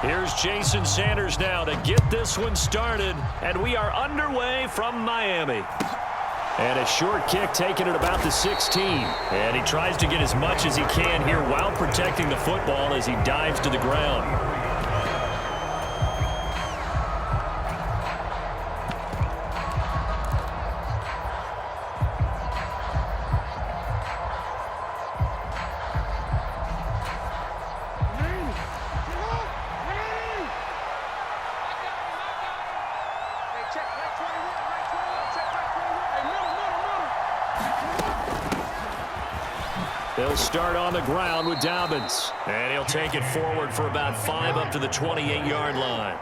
Here's Jason Sanders now to get this one started, and we are underway from Miami. And a short kick taken at about the 16. And he tries to get as much as he can here while protecting the football as he dives to the ground. They'll start on the ground with Dobbins. And he'll take it forward for about 5 up to the 28-yard line.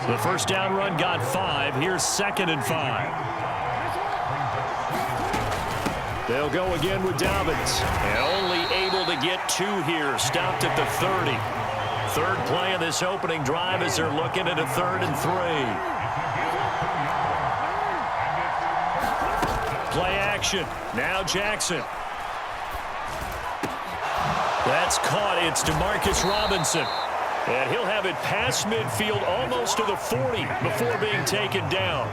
The first down run got 5. Here's 2nd and 5. They'll go again with Dobbins. And only able to get 2 here. Stopped at the 30. Third play of this opening drive as they're looking at a 3rd and 3. Play action. Now Jackson. That's caught. It's DeMarcus Robinson. And he'll have it past midfield almost to the 40 before being taken down.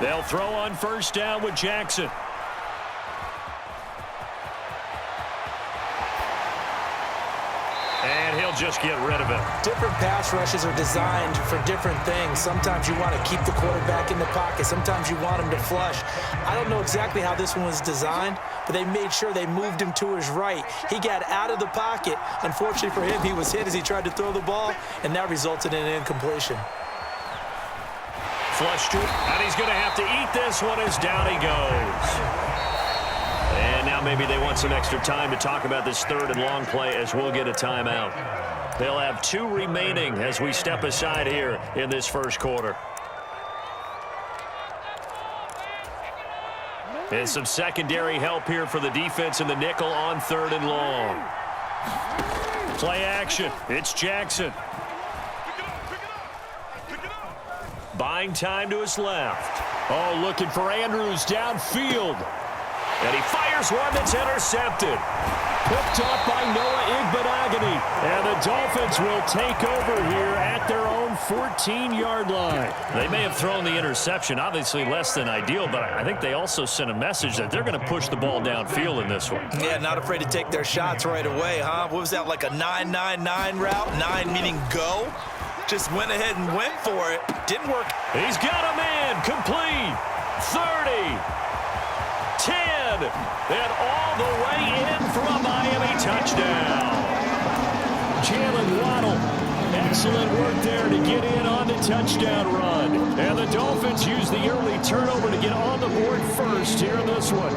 They'll throw on first down with Jackson. And he'll just get rid of it. Different pass rushes are designed for different things. Sometimes you want to keep the quarterback in the pocket. Sometimes you want him to flush. I don't know exactly how this one was designed, but they made sure they moved him to his right. He got out of the pocket. Unfortunately for him, he was hit as he tried to throw the ball, and that resulted in an incompletion. Flushed it, and he's going to have to eat this one as down he goes. And now maybe they want some extra time to talk about this 3rd and long play as we'll get a timeout. They'll have 2 remaining as we step aside here in this first quarter. And some secondary help here for the defense in the nickel on 3rd and long. Play action. It's Jackson. Buying time to his left. Oh, looking for Andrews downfield. And he fires one that's intercepted. Picked up by Noah Igbenogany. And the Dolphins will take over here at their own 14-yard line. They may have thrown the interception, obviously less than ideal, but I think they also sent a message that they're going to push the ball downfield in this one. Yeah, not afraid to take their shots right away, huh? What was that, like a 9-9-9 route? 9 meaning go? Just went ahead and went for it. Didn't work. He's got him in. Complete. 30. 10. And all the way in for a Miami touchdown. Jalen Waddle. Excellent work there to get in on the touchdown run. And the Dolphins use the early turnover to get on the board first here in this one.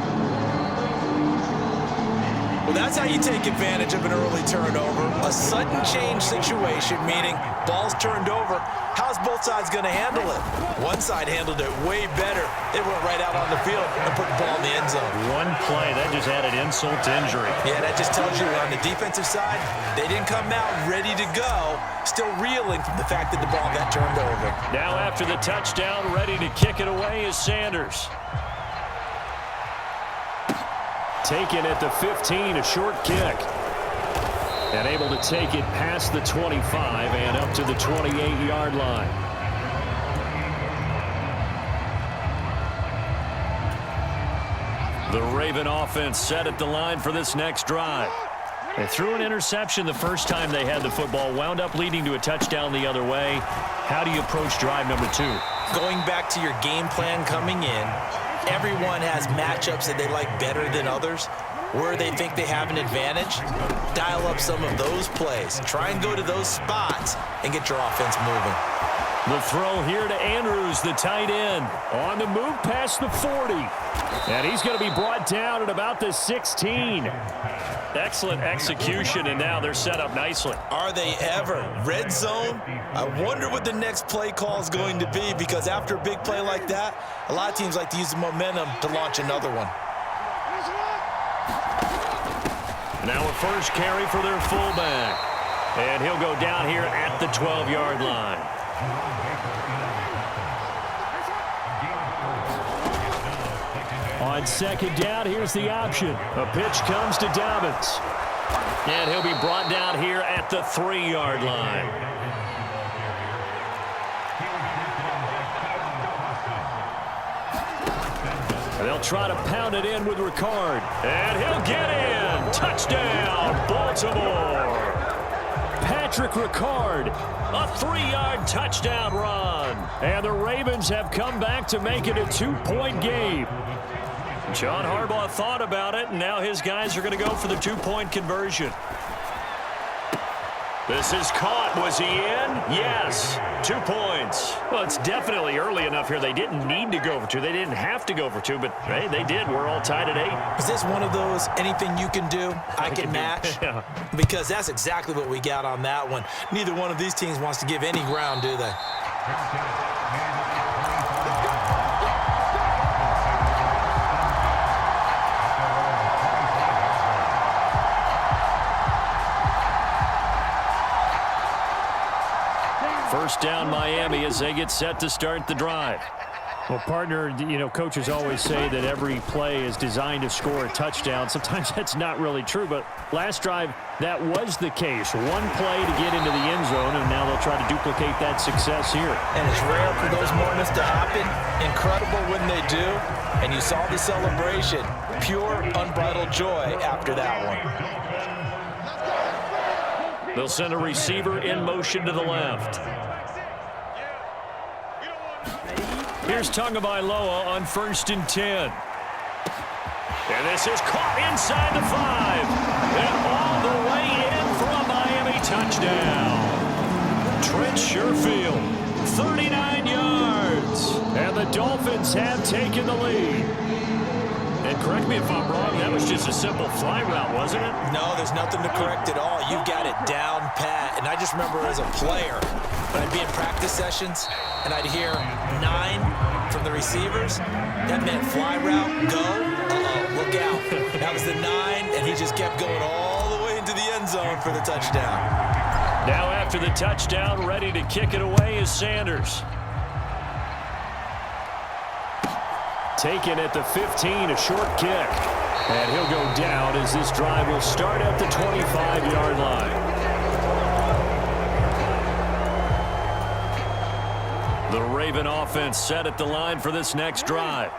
Well, that's how you take advantage of an early turnover. A sudden change situation, meaning ball's turned over. How's both sides going to handle it? One side handled it way better. They went right out on the field and put the ball in the end zone. One play, that just added insult to injury. Yeah, that just tells you on the defensive side, they didn't come out ready to go, still reeling from the fact that the ball got turned over. Now after the touchdown, ready to kick it away is Sanders. Taken at the 15, a short kick. And able to take it past the 25 and up to the 28-yard line. The Raven offense set at the line for this next drive. They threw an interception the first time they had the football, wound up leading to a touchdown the other way. How do you approach drive number 2? Going back to your game plan coming in, everyone has matchups that they like better than others. Where they think they have an advantage, dial up some of those plays. Try and go to those spots and get your offense moving. The throw here to Andrews, the tight end. On the move past the 40. And he's going to be brought down at about the 16. Excellent execution, and now they're set up nicely. Are they ever? Red zone? I wonder what the next play call is going to be, because after a big play like that, a lot of teams like to use the momentum to launch another one. Now a first carry for their fullback. And he'll go down here at the 12-yard line. On second down, here's the option. A pitch comes to Dobbins. And he'll be brought down here at the 3-yard line. They'll try to pound it in with Ricard. And he'll get in. Touchdown, Baltimore. Patrick Ricard, a 3-yard touchdown run. And the Ravens have come back to make it a 2-point game. John Harbaugh thought about it, and now his guys are going to go for the 2-point conversion. This is caught. Was he in? Yes. 2 points. Well, it's definitely early enough here. They didn't need to go for 2. They didn't have to go for 2, but, hey, they did. We're all tied at 8. Is this one of those anything you can do, I can match? Yeah. Because that's exactly what we got on that one. Neither one of these teams wants to give any ground, do they? First down, Miami, as they get set to start the drive. Well, partner, you know, coaches always say that every play is designed to score a touchdown. Sometimes that's not really true, but last drive, that was the case. One play to get into the end zone, and now they'll try to duplicate that success here. And it's rare for those moments to happen. Incredible when they do. And you saw the celebration. Pure, unbridled joy after that one. They'll send a receiver in motion to the left. Here's Tagovailoa on 1st and 10. And this is caught inside the 5. And all the way in for a Miami touchdown. Trent Sherfield, 39 yards. And the Dolphins have taken the lead. And correct me if I'm wrong, that was just a simple fly route, wasn't it? No, there's nothing to correct at all. You've got it down pat. And I just remember as a player, when I'd be in practice sessions, and I'd hear 9 from the receivers. That meant fly route, go. Uh-oh, look out. That was the 9, and he just kept going all the way into the end zone for the touchdown. Now after the touchdown, ready to kick it away is Sanders. Taken at the 15, a short kick. And he'll go down as this drive will start at the 25-yard line. The Raven offense set at the line for this next drive.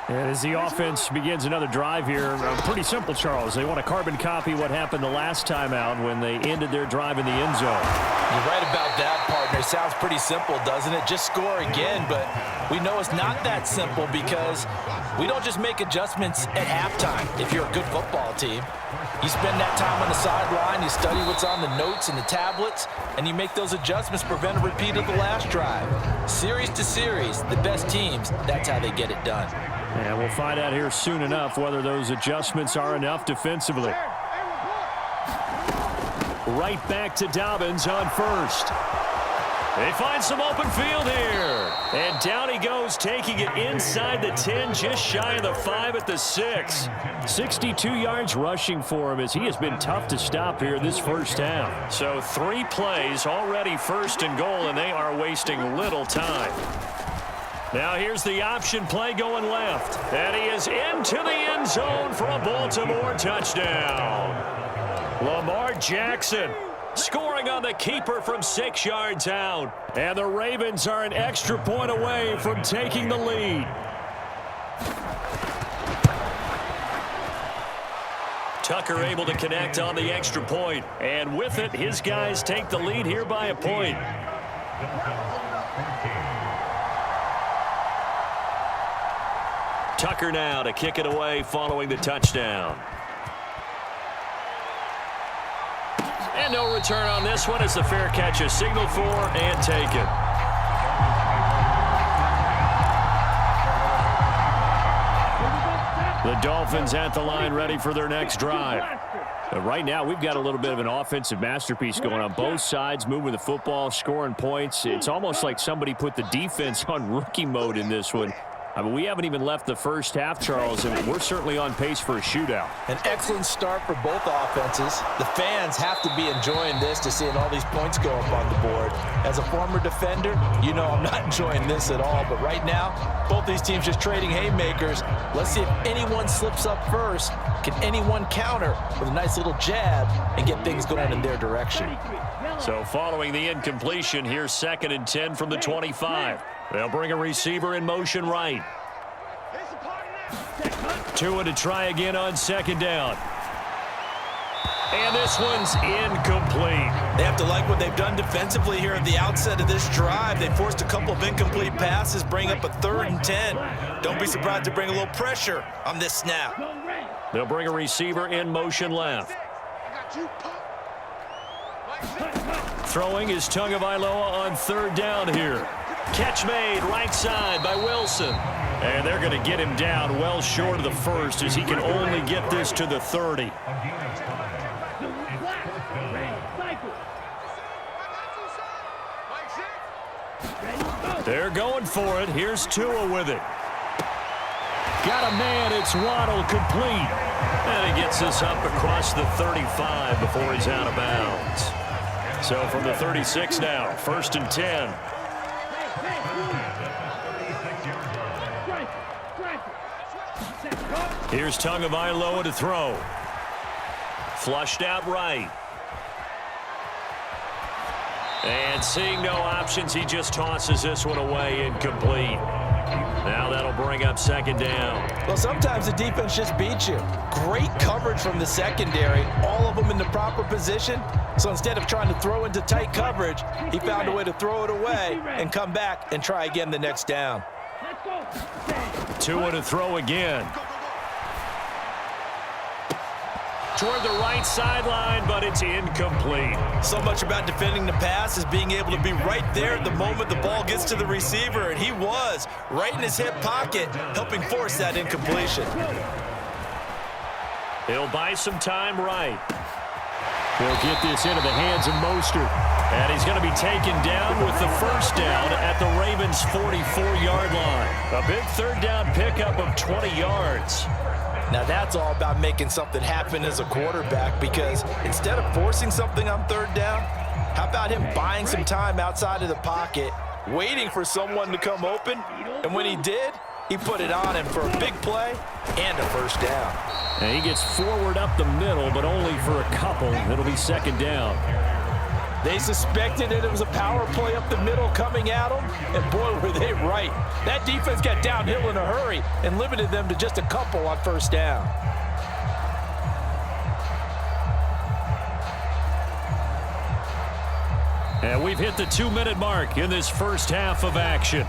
And as the offense begins another drive here, pretty simple, Charles. They want to carbon copy what happened the last time out when they ended their drive in the end zone. You're right about that, partner. Sounds pretty simple, doesn't it? Just score again, but we know it's not that simple because we don't just make adjustments at halftime if you're a good football team. You spend that time on the sideline, you study what's on the notes and the tablets, and you make those adjustments to prevent a repeat of the last drive. Series to series, the best teams, that's how they get it done. And we'll find out here soon enough whether those adjustments are enough defensively. Right back to Dobbins on 1st. They find some open field here. And down he goes, taking it inside the 10, just shy of the 5 at the 6. 62 yards rushing for him as he has been tough to stop here this first half. So 3 plays, already 1st and goal, and they are wasting little time. Now here's the option play going left. And he is into the end zone for a Baltimore touchdown. Lamar Jackson scoring on the keeper from 6 yards out. And the Ravens are an extra point away from taking the lead. Tucker able to connect on the extra point. And with it, his guys take the lead here by a point. Tucker now to kick it away following the touchdown. And no return on this one as the fair catch is signaled for and taken. The Dolphins at the line ready for their next drive. But right now we've got a little bit of an offensive masterpiece going on both sides, moving the football, scoring points. It's almost like somebody put the defense on rookie mode in this one. I mean, we haven't even left the first half, Charles, and we're certainly on pace for a shootout. An excellent start for both offenses. The fans have to be enjoying this to seeing all these points go up on the board. As a former defender, you know I'm not enjoying this at all. But right now, both these teams just trading haymakers. Let's see if anyone slips up first. Can anyone counter with a nice little jab and get things going in their direction? So following the incompletion, here's 2nd and 10 from the 25. They'll bring a receiver in motion right. Tua to try again on 2nd down. And this one's incomplete. They have to like what they've done defensively here at the outset of this drive. They forced a couple of incomplete passes, bring up a 3rd and 10. Don't be surprised to bring a little pressure on this snap. They'll bring a receiver in motion left. Throwing is Tagovailoa on 3rd down here. Catch made right side by Wilson. And they're going to get him down well short of the first as he can only get this to the 30. They're going for it. Here's Tua with it. Got a man. It's Waddle complete. And he gets this up across the 35 before he's out of bounds. So from the 36 now, 1st and 10. Here's Tagovailoa to throw. Flushed out right. And seeing no options, he just tosses this one away incomplete. Now that'll bring up 2nd down. Well, sometimes the defense just beats you. Great coverage from the secondary, all of them in the proper position. So instead of trying to throw into tight coverage, he found a way to throw it away and come back and try again the next down. Tua to throw again. Toward the right sideline, but it's incomplete. So much about defending the pass is being able to be right there at the moment the ball gets to the receiver, and he was right in his hip pocket, helping force that incompletion. He'll buy some time right. He'll get this into the hands of Mostert. And he's going to be taken down with the 1st down at the Ravens' 44-yard line. A big 3rd down pickup of 20 yards. Now that's all about making something happen as a quarterback, because instead of forcing something on 3rd down, how about him buying some time outside of the pocket, waiting for someone to come open, and when he did, he put it on him for a big play and a 1st down. And he gets forward up the middle, but only for a couple. It'll be 2nd down. They suspected it was a power play up the middle coming at them, and boy, were they right. That defense got downhill in a hurry and limited them to just a couple on 1st down. And we've hit the 2-minute mark in this first half of action.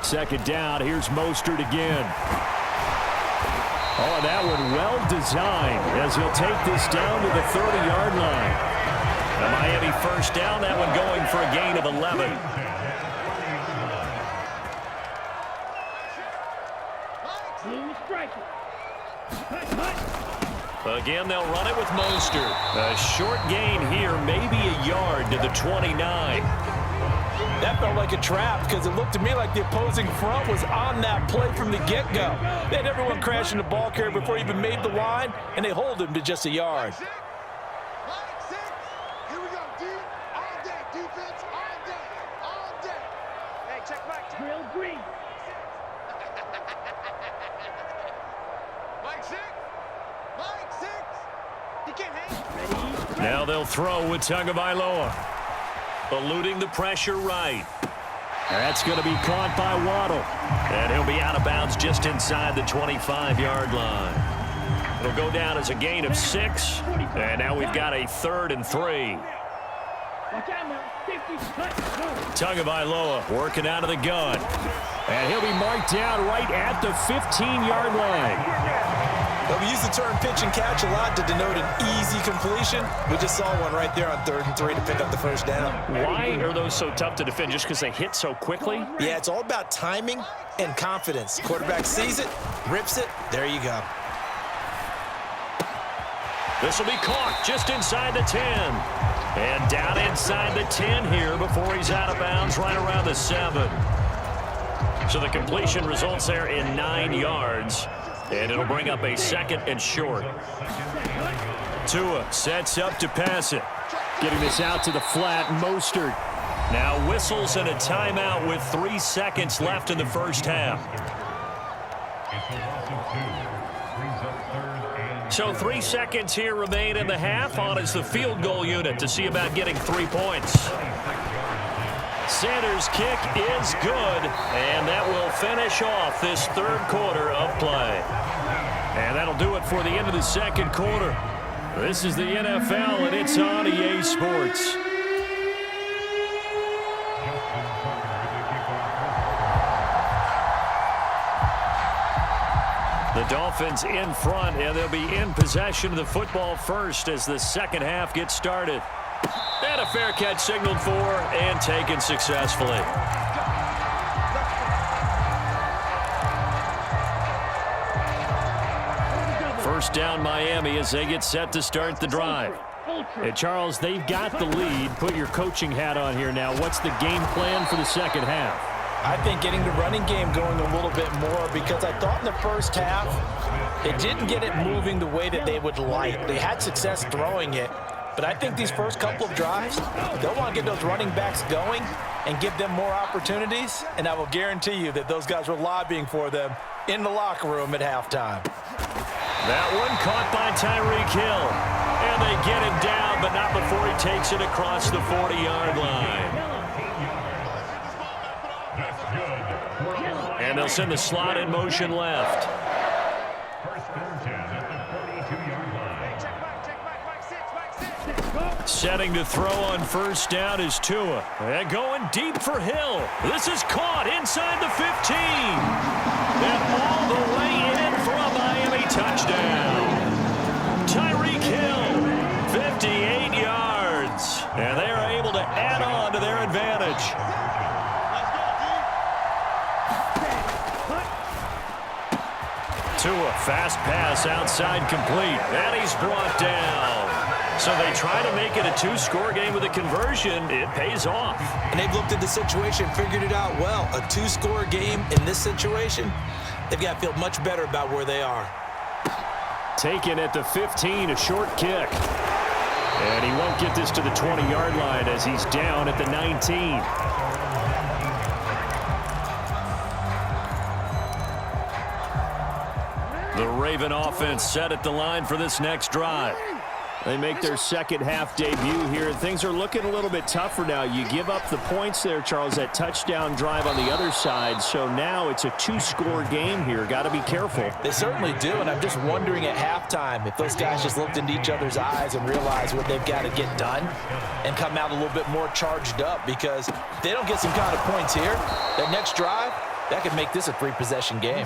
Second down, here's Mostert again. Oh, that one well designed as he'll take this down to the 30-yard line. The Miami 1st down, that one going for a gain of 11. Again, they'll run it with Mostert. A short gain here, maybe a yard to the 29. That felt like a trap, because it looked to me like the opposing front was on that play from the get-go. They had everyone crashing the ball carrier before he even made the line, and they hold him to just a yard. Here we go, D. All day, defense, all day, all day. Hey, check back. Drill green. Mike 6. Mike 6. You can't hang. Now they'll throw with Tagovailoa. Eluding the pressure right. That's going to be caught by Waddle. And he'll be out of bounds just inside the 25-yard line. It'll go down as a gain of 6. And now we've got a 3rd and 3. Tagovailoa working out of the gun. And he'll be marked down right at the 15-yard line. But we use the term pitch and catch a lot to denote an easy completion. We just saw one right there on 3rd and 3 to pick up the first down. Why are those so tough to defend? Just because they hit so quickly? Yeah, it's all about timing and confidence. Quarterback sees it, rips it, there you go. This will be caught just inside the 10. And down inside the 10 here before he's out of bounds right around the 7. So the completion results there in 9 yards. And it'll bring up a 2nd and short. Tua sets up to pass it. Getting this out to the flat, Mostert. Now whistles and a timeout with 3 seconds left in the first half. So 3 seconds here remain in the half. On is the field goal unit to see about getting 3 points. Sanders' kick is good, and that will finish off this 3rd quarter of play. And that'll do it for the end of the 2nd quarter. This is the NFL, and it's on EA Sports. The Dolphins in front, and they'll be in possession of the football first as the 2nd half gets started. And a fair catch signaled for and taken successfully. First down Miami as they get set to start the drive. Hey, Charles, they've got the lead. Put your coaching hat on here now. What's the game plan for the 2nd half? I think getting the running game going a little bit more, because I thought in the first half they didn't get it moving the way that they would like. They had success throwing it, but I think these first couple of drives, they'll want to get those running backs going and give them more opportunities, and I will guarantee you that those guys were lobbying for them in the locker room at halftime. That one caught by Tyreek Hill, and they get him down, but not before he takes it across the 40-yard line. And they'll send the slot in motion left. Setting to throw on first down is Tua. And going deep for Hill. This is caught inside the 15. And all the way in for a Miami touchdown. Tyreek Hill, 58 yards. And they are able to add on to their advantage. Tua, fast pass outside complete. And he's brought down. So they try to make it a 2-score game with a conversion. It pays off. And they've looked at the situation, figured it out well. A 2-score game in this situation, they've got to feel much better about where they are. Taken at the 15, a short kick. And he won't get this to the 20-yard line as he's down at the 19. The Raven offense set at the line for this next drive. They make their 2nd half debut here, and things are looking a little bit tougher now. You give up the points there, Charles, that touchdown drive on the other side. So now it's a 2-score game here. Got to be careful. They certainly do, and I'm just wondering at halftime if those guys just looked into each other's eyes and realized what they've got to get done and come out a little bit more charged up, because if they don't get some kind of points here, that next drive, that could make this a 3-possession game.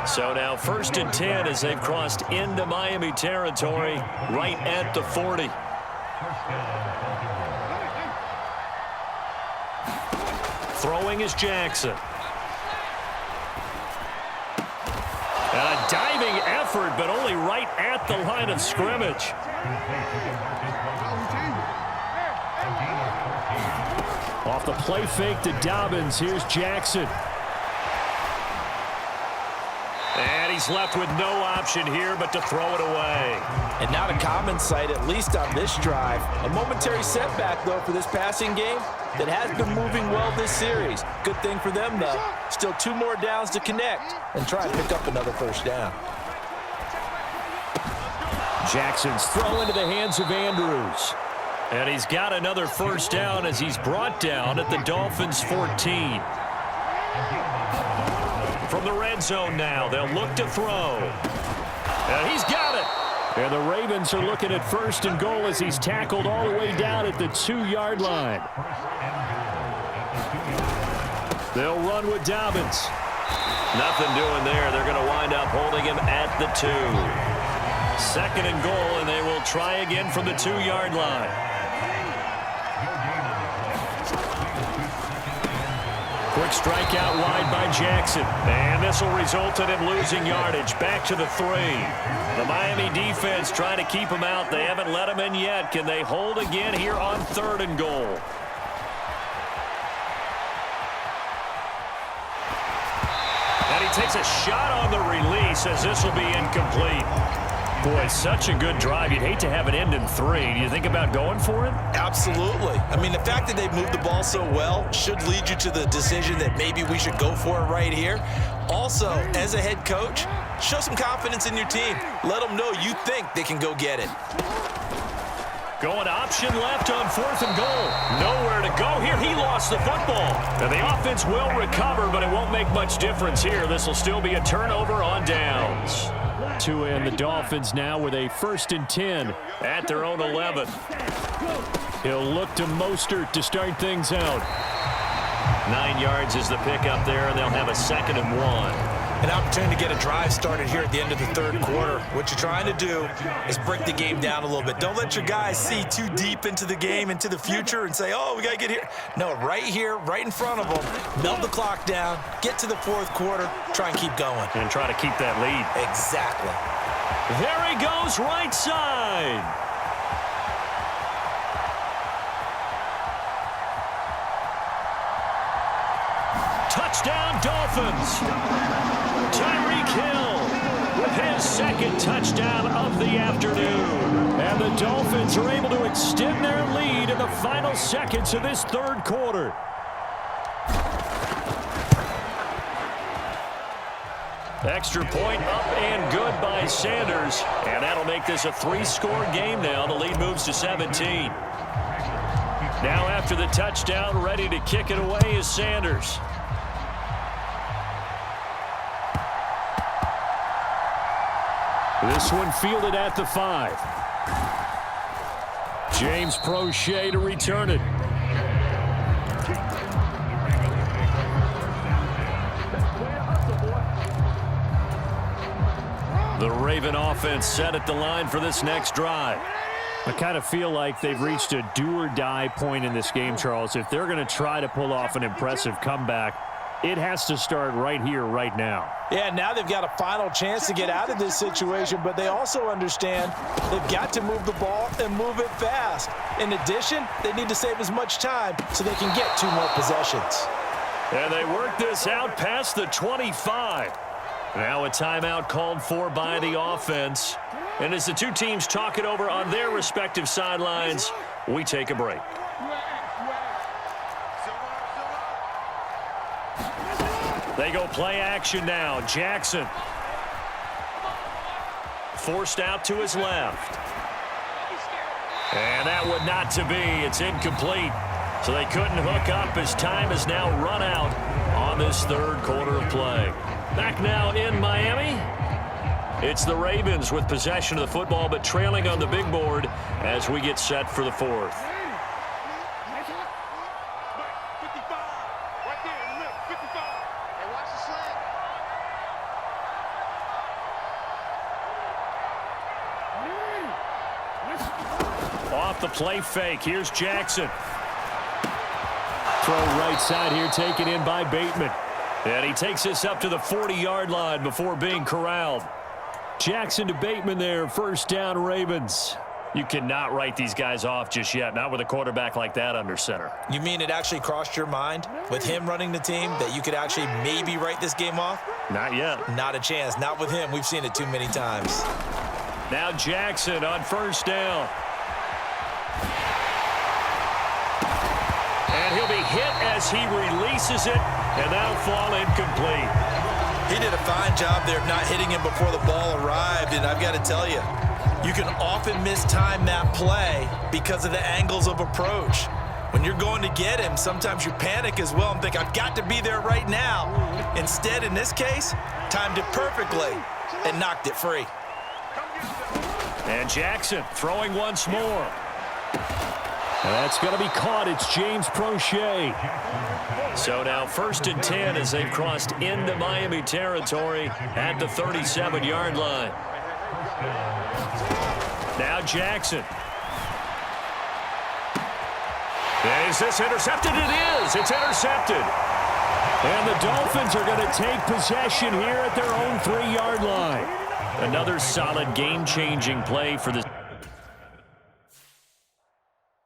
So now 1st and 10 as they've crossed into Miami territory right at the 40. Throwing is Jackson. And a diving effort, but only right at the line of scrimmage. Off the play fake to Dobbins, here's Jackson. And he's left with no option here but to throw it away. And not a common sight, at least on this drive. A momentary setback, though, for this passing game that has been moving well this series. Good thing for them, though. Still 2 more downs to connect and try and pick up another first down. Jackson's throw into the hands of Andrews. And he's got another first down as he's brought down at the Dolphins' 14. From the red zone now, they'll look to throw. And he's got it. And the Ravens are looking at 1st and goal as he's tackled all the way down at the 2-yard line. They'll run with Dobbins. Nothing doing there. They're going to wind up holding him at the 2. 2nd and goal, and they will try again from the 2-yard line. Quick strike out wide by Jackson. And this will result in him losing yardage. Back to the 3. The Miami defense trying to keep him out. They haven't let him in yet. Can they hold again here on 3rd and goal? And he takes a shot on the release as this will be incomplete. Boy, such a good drive. You'd hate to have it end in 3. Do you think about going for it? Absolutely. I mean, the fact that they've moved the ball so well should lead you to the decision that maybe we should go for it right here. Also, as a head coach, show some confidence in your team. Let them know you think they can go get it. Going option left on 4th and goal. Nowhere to go here. He lost the football. And the offense will recover, but it won't make much difference here. This will still be a turnover on downs. And the Dolphins now with a 1st and 10 at their own 11. He'll look to Mostert to start things out. 9 yards is the pickup there, and they'll have a 2nd and 1. An opportunity to get a drive started here at the end of the 3rd quarter. What you're trying to do is break the game down a little bit. Don't let your guys see too deep into the game, into the future, and say, oh, we got to get here. No, right here, right in front of them, melt the clock down, get to the 4th quarter, try and keep going. And try to keep that lead. Exactly. There he goes, right side. Touchdown, Dolphins. Tyreek Hill with his 2nd touchdown of the afternoon. And the Dolphins are able to extend their lead in the final seconds of this 3rd quarter. Extra point up and good by Sanders. And that'll make this a 3-score game now. The lead moves to 17. Now after the touchdown, ready to kick it away is Sanders. This one fielded at the 5. James Prochet to return it. The Raven offense set at the line for this next drive. I kind of feel like they've reached a do-or-die point in this game, Charles. If they're going to try to pull off an impressive comeback, it has to start right here, right now. Yeah, now they've got a final chance to get out of this situation, but they also understand they've got to move the ball and move it fast. In addition, they need to save as much time so they can get 2 more possessions. And they work this out past the 25. Now a timeout called for by the offense. And as the 2 teams talk it over on their respective sidelines, we take a break. They go play action now. Jackson forced out to his left. And that would not to be. It's incomplete. So they couldn't hook up as time is now run out on this 3rd quarter of play. Back now in Miami. It's the Ravens with possession of the football, but trailing on the big board as we get set for the 4th. Off the play fake. Here's Jackson. Throw right side here, taken in by Bateman. And he takes this up to the 40-yard line before being corralled. Jackson to Bateman there, 1st down Ravens. You cannot write these guys off just yet, not with a quarterback like that under center. You mean it actually crossed your mind with him running the team that you could actually maybe write this game off? Not yet. Not a chance. Not with him. We've seen it too many times. Now Jackson on 1st down. And he'll be hit as he releases it, and that'll fall incomplete. He did a fine job there of not hitting him before the ball arrived, and I've got to tell you, you can often mistime that play because of the angles of approach. When you're going to get him, sometimes you panic as well and think, I've got to be there right now. Instead, in this case, timed it perfectly and knocked it free. And Jackson throwing once more. And that's going to be caught. It's James Prochet. So now 1st and 10 as they've crossed into Miami territory at the 37-yard line. Now Jackson. Is this intercepted? It is. It's intercepted. And the Dolphins are going to take possession here at their own 3-yard line. Another solid game-changing play for the